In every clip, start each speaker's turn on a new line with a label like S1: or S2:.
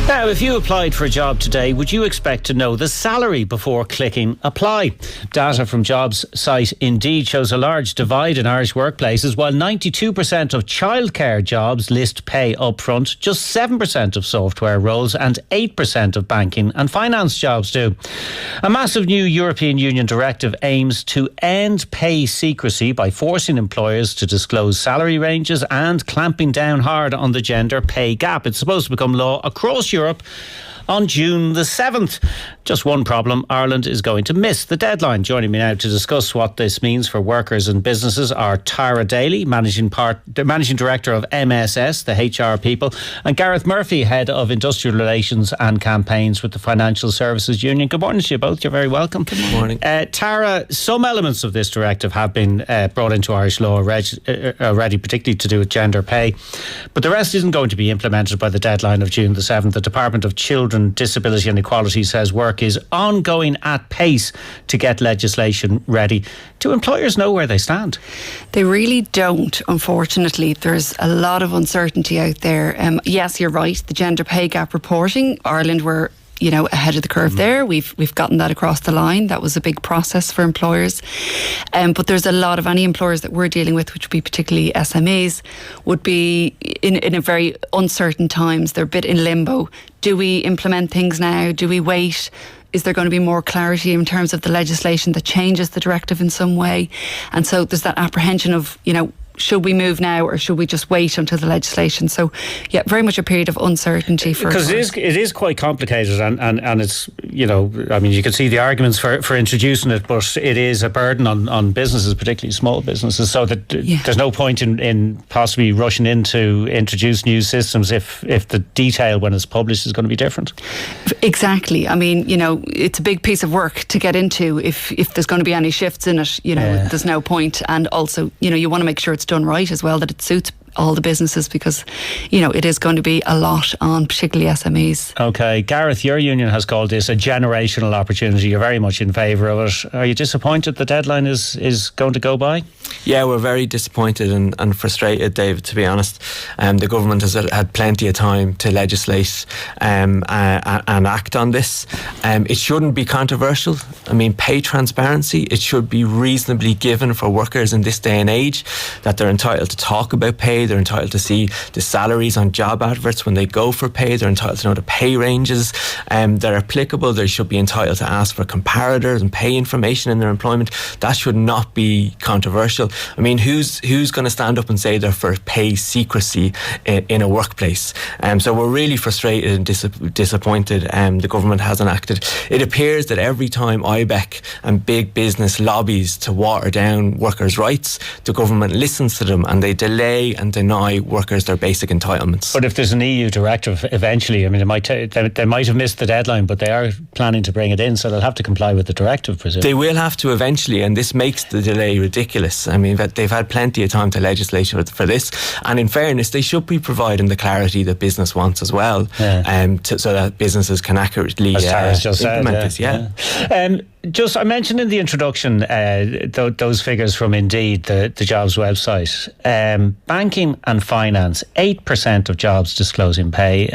S1: Now, if you applied for a job today, would you expect to know the salary before clicking apply? Data from jobs site Indeed shows a large divide in Irish workplaces. While 92% of childcare jobs list pay up front, just 7% of software roles and 8% of banking and finance jobs do. A massive new European Union directive aims to end pay secrecy by forcing employers to disclose salary ranges and clamping down hard on the gender pay gap. It's supposed to become law across Europe on June the 7th. Just one problem: Ireland is going to miss the deadline. Joining me now to discuss what this means for workers and businesses are Tara Daly, Managing Director of MSS, the HR people, and Gareth Murphy, Head of Industrial Relations and Campaigns with the Financial Services Union. Good morning to you both. You're very welcome.
S2: Good morning.
S1: Tara, some elements of this directive have been brought into Irish law already, particularly to do with gender pay, but the rest isn't going to be implemented by the deadline of June the 7th. The Department of Children, Disability and Equality says work is ongoing at pace to get legislation ready. Do employers know where they stand?
S2: They really don't, unfortunately. There's a lot of uncertainty out there. Yes, you're right. The gender pay gap reporting, Ireland were ahead of the curve there. We've gotten that across the line. That was a big process for employers. But there's a lot of any employers that we're dealing with, which would be particularly SMEs, would be in a very uncertain times. They're a bit in limbo. Do we implement things now? Do we wait? Is there going to be more clarity in terms of the legislation that changes the directive in some way? And so there's that apprehension of, should we move now or should we just wait until the legislation? So, yeah, very much a period of uncertainty for
S1: because it is quite complicated and it's, you can see the arguments for introducing it, but it is a burden on businesses, particularly small businesses, so that there's no point in possibly rushing in to introduce new systems if the detail when it's published is going to be different.
S2: Exactly. I mean, it's a big piece of work to get into. If there's going to be any shifts in it, there's no point. And also, you want to make sure it's done right as well, that it suits all the businesses, because it is going to be a lot on particularly SMEs. Okay,
S1: Gareth, your union has called this a generational opportunity. You're very much in favour of it. Are you disappointed the deadline is going to go by?
S3: Yeah, we're very disappointed and frustrated, David, to be honest. The government has had plenty of time to legislate and act on this. It shouldn't be controversial. I mean, pay transparency, it should be reasonably given for workers in this day and age, that they're entitled to talk about pay. They're entitled to see the salaries on job adverts when they go for pay. They're entitled to know the pay ranges that are applicable. They should be entitled to ask for comparators and pay information in their employment. That should not be controversial. I mean, who's going to stand up and say they're for pay secrecy in a workplace? So we're really frustrated and disappointed the government hasn't acted. It appears that every time IBEC and big business lobbies to water down workers' rights, the government listens to them and they delay and deny workers their basic entitlements.
S1: But if there's an EU directive eventually, I mean, they might have missed the deadline, but they are planning to bring it in, so they'll have to comply with the directive, presumably.
S3: They will have to eventually, and this makes the delay ridiculous. I mean, they've had plenty of time to legislate for this, and in fairness, they should be providing the clarity that business wants as well, so that businesses can accurately implement this.
S1: I mentioned in the introduction those figures from Indeed, the jobs website. Banking and finance, 8% of jobs disclosing pay.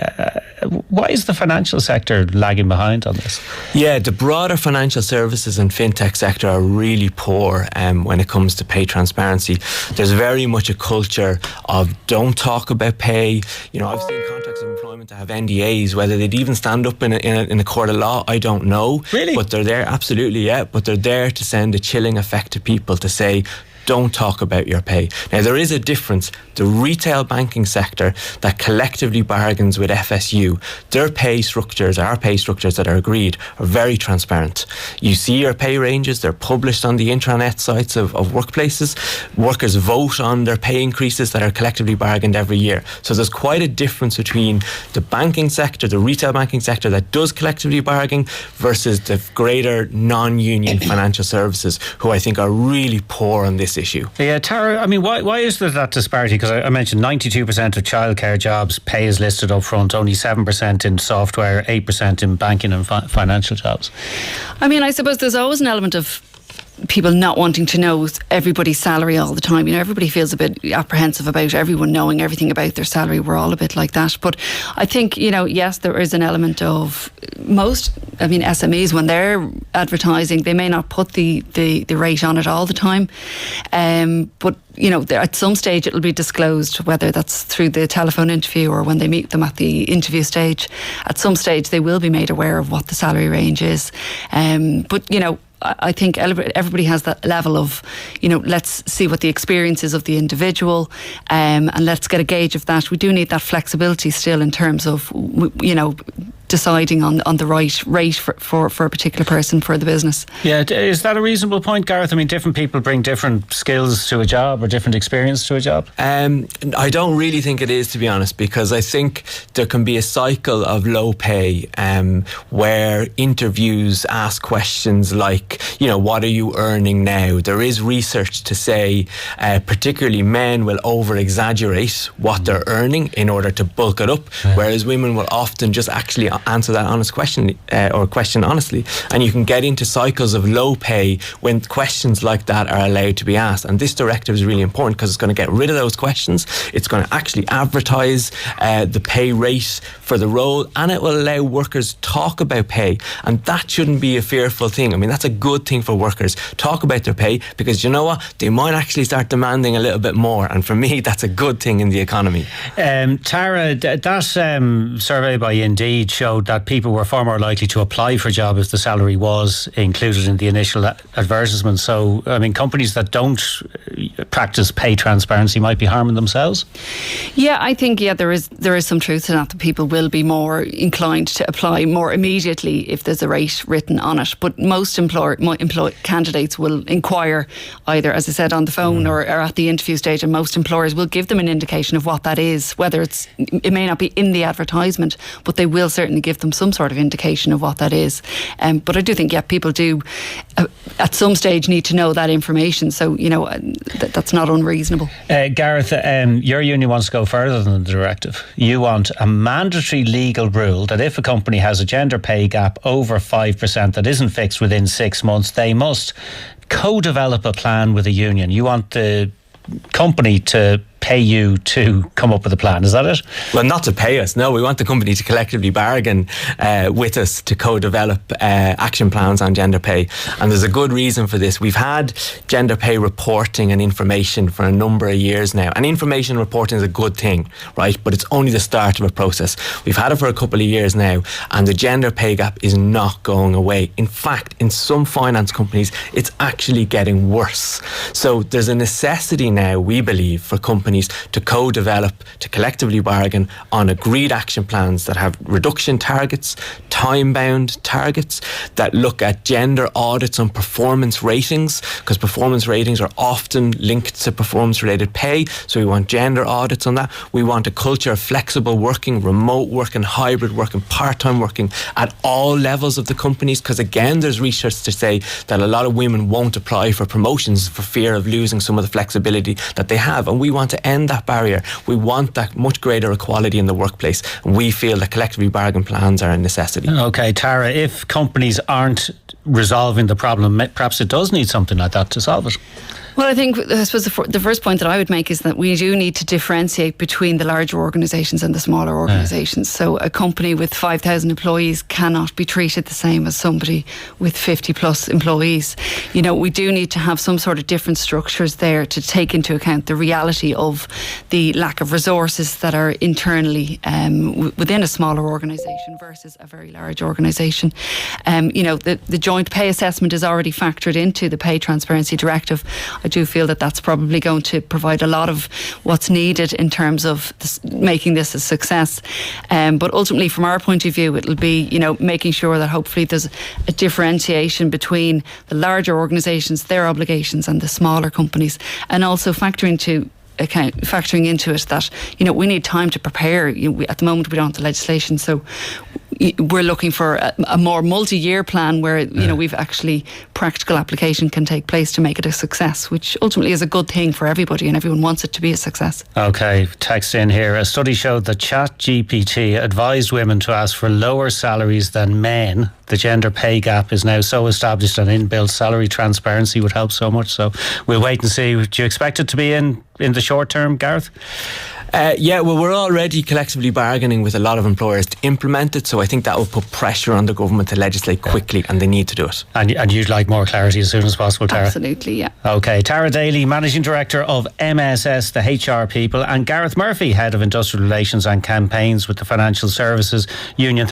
S1: Why is the financial sector lagging behind on this?
S3: Yeah, the broader financial services and fintech sector are really poor when it comes to pay transparency. There's very much a culture of don't talk about pay. I've seen contracts of employment that have NDAs. Whether they'd even stand up in a court of law, I don't know.
S1: Really?
S3: But they're there, absolutely, yeah. But they're there to send a chilling effect to people, to say, don't talk about your pay. Now, there is a difference. The retail banking sector that collectively bargains with FSU, their pay structures, our pay structures that are agreed, are very transparent. You see your pay ranges, they're published on the intranet sites of workplaces. Workers vote on their pay increases that are collectively bargained every year. So there's quite a difference between the banking sector, the retail banking sector that does collectively bargain, versus the greater non-union financial services, who I think are really poor on this issue.
S1: Yeah, Tara, I mean, why is there that disparity? Because I mentioned 92% of childcare jobs, pay is listed up front, only 7% in software, 8% in banking and financial jobs.
S2: I mean, I suppose there's always an element of people not wanting to know everybody's salary all the time. Everybody feels a bit apprehensive about everyone knowing everything about their salary. We're all a bit like that. But I think, yes, there is an element of SMEs, when they're advertising, they may not put the rate on it all the time. But at some stage it'll be disclosed, whether that's through the telephone interview or when they meet them at the interview stage. At some stage they will be made aware of what the salary range is. But I think everybody has that level of, let's see what the experience is of the individual, and let's get a gauge of that. We do need that flexibility still in terms of, deciding on the right rate for a particular person for the business.
S1: Yeah, is that a reasonable point, Gareth? Different people bring different skills to a job or different experience to a job.
S3: I don't really think it is, to be honest, because I think there can be a cycle of low pay where interviews ask questions like, what are you earning now? There is research to say particularly men will over-exaggerate what they're earning in order to bulk it up, whereas women will often just actually answer that honest question or question honestly. And you can get into cycles of low pay when questions like that are allowed to be asked. And this directive is really important because it's going to get rid of those questions. It's going to actually advertise the pay rate for the role, and it will allow workers to talk about pay. And that shouldn't be a fearful thing. That's a good thing for workers. Talk about their pay, because you know what? They might actually start demanding a little bit more. And for me, that's a good thing in the economy.
S1: Tara, that survey by Indeed showed that people were far more likely to apply for a job if the salary was included in the initial advertisement. So, companies that don't practice pay transparency might be harming themselves.
S2: Yeah, I think there is some truth to that. That people will be more inclined to apply more immediately if there's a rate written on it. But most candidates will inquire either, as I said, on the phone or at the interview stage, and most employers will give them an indication of what that is. Whether it may not be in the advertisement, but they will certainly give them some sort of indication of what that is. But I do think, people do at some stage need to know that information. So, that's not unreasonable.
S1: Gareth, your union wants to go further than the directive. You want a mandatory legal rule that if a company has a gender pay gap over 5% that isn't fixed within 6 months, they must co-develop a plan with a union. You want the company to pay you to come up with a plan, is that it?
S3: Well, not to pay us, no. We want the company to collectively bargain with us to co-develop action plans on gender pay. And there's a good reason for this. We've had gender pay reporting and information for a number of years now. And information reporting is a good thing, right? But it's only the start of a process. We've had it for a couple of years now, and the gender pay gap is not going away. In fact, in some finance companies, it's actually getting worse. So there's a necessity now, we believe, for companies to co-develop, to collectively bargain on agreed action plans that have reduction targets, time-bound targets, that look at gender audits on performance ratings, because performance ratings are often linked to performance-related pay. So we want gender audits on that. We want a culture of flexible working, remote working, hybrid working, part-time working at all levels of the companies, because again, there's research to say that a lot of women won't apply for promotions for fear of losing some of the flexibility that they have. And we want to end that barrier. We want that much greater equality in the workplace. And we feel that collectively bargain plans are a necessity.
S1: Okay, Tara, if companies aren't resolving the problem, perhaps it does need something like that to solve it.
S2: Well, I suppose the first point that I would make is that we do need to differentiate between the larger organisations and the smaller organisations. So a company with 5,000 employees cannot be treated the same as somebody with 50 plus employees. We do need to have some sort of different structures there to take into account the reality of the lack of resources that are internally within a smaller organisation versus a very large organisation. The joint pay assessment is already factored into the Pay Transparency Directive. I do feel that that's probably going to provide a lot of what's needed in terms of making this a success. But ultimately, from our point of view, it'll be, making sure that hopefully there's a differentiation between the larger organisations, their obligations, and the smaller companies, and also factoring into it that we need time to prepare. At the moment we don't have the legislation, so we're looking for a more multi-year plan where we've actually practical application can take place to make it a success, which ultimately is a good thing for everybody, and everyone wants it to be a success.
S1: Okay, text in here. A study showed that ChatGPT advised women to ask for lower salaries than men. The gender pay gap is now so established, and inbuilt salary transparency would help so much. So we'll wait and see. Do you expect it to be in the short term, Gareth?
S3: Well, we're already collectively bargaining with a lot of employers to implement it, so I think that will put pressure on the government to legislate quickly, and they need to do it.
S1: And you'd like more clarity as soon as possible, Tara?
S2: Absolutely, yeah.
S1: Okay, Tara Daly, Managing Director of MSS, the HR people, and Gareth Murphy, Head of Industrial Relations and Campaigns with the Financial Services Union.